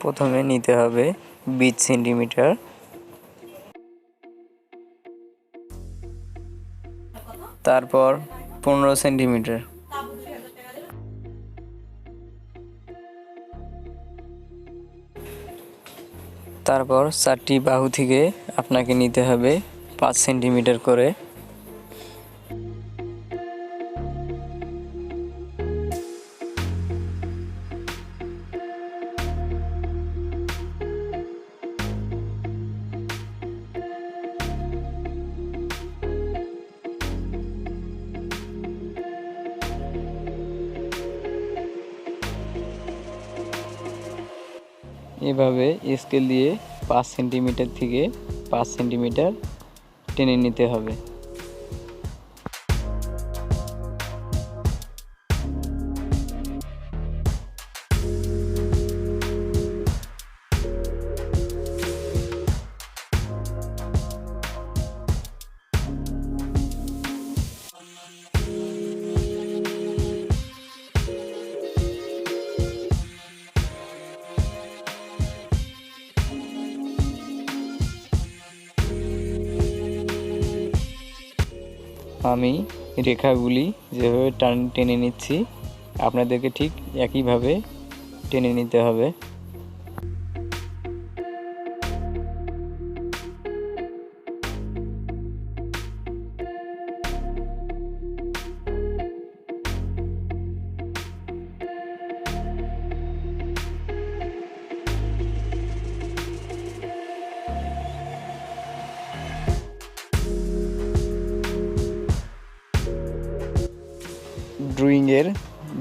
প্রথমে নিতে হবে 20 সেন্টিমিটার, তারপর 15 সেন্টিমিটার, তারপর 4টি বাহু থেকে আপনাকে নিতে হবে 5 সেন্টিমিটার করে। এভাবে স্কেল দিয়ে 5 সেন্টিমিটার থেকে 5 সেন্টিমিটার টেনে নিতে হবে। আমি রেখাগুলি যেভাবে টেনে নিচ্ছি আপনাদেরকে ঠিক একইভাবে টেনে নিতে হবে। ড্রয়িংয়ের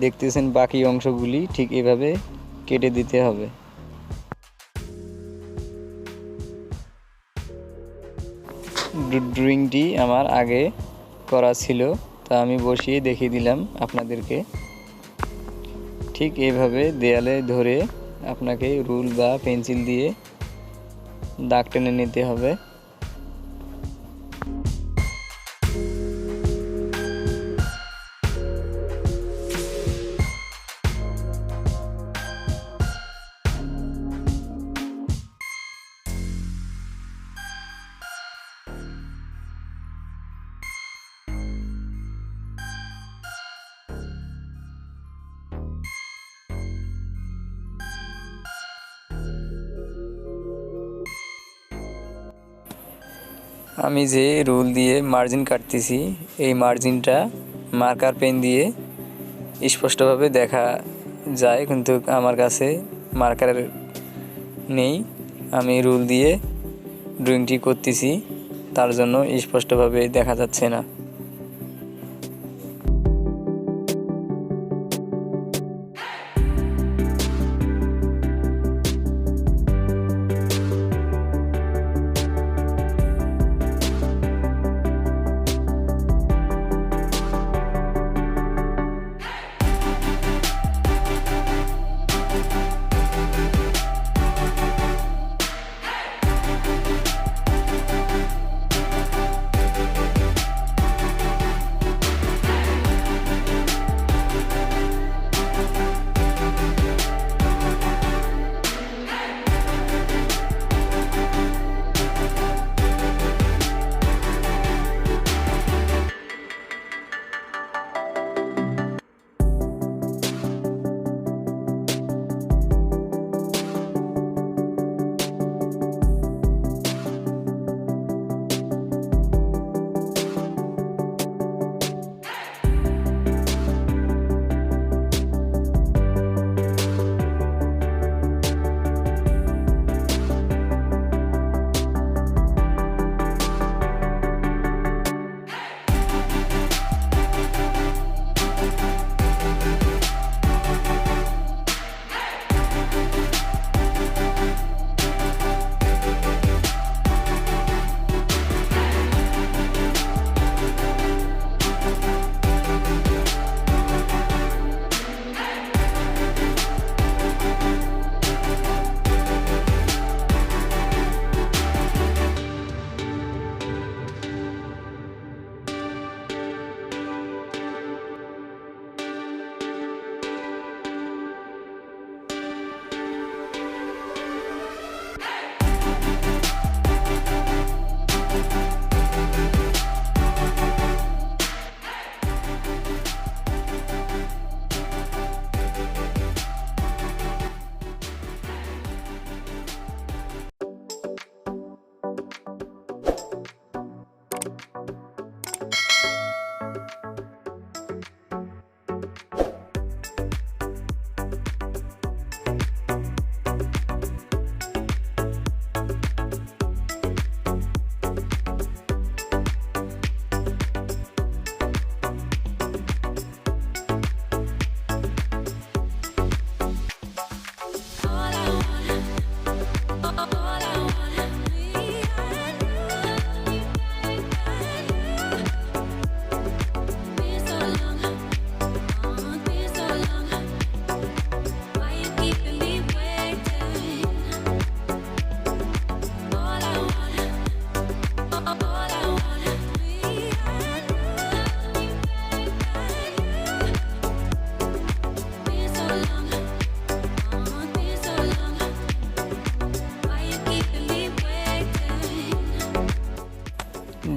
দেখতেছেন বাকি অংশগুলি ঠিক এভাবে কেটে দিতে হবে। ড্রয়িংটি আমার আগে করা ছিল, তা আমি বসিয়ে দেখিয়ে দিলাম আপনাদেরকে। ঠিক এভাবে দেয়ালে ধরে আপনাকে রুল বা পেন্সিল দিয়ে দাগ টেনে নিতে হবে। আমি যে রুল দিয়ে মার্জিন কাটতেছি এই মার্জিনটা মার্কার পেন দিয়ে স্পষ্টভাবে দেখা যায়, কিন্তু আমার কাছে মার্কার নেই। আমি রুল দিয়ে ড্রয়িংটি করতেছি, তার জন্য স্পষ্টভাবে দেখা যাচ্ছে না।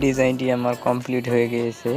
ডিজাইনটি আমার কমপ্লিট হয়ে গিয়েছে।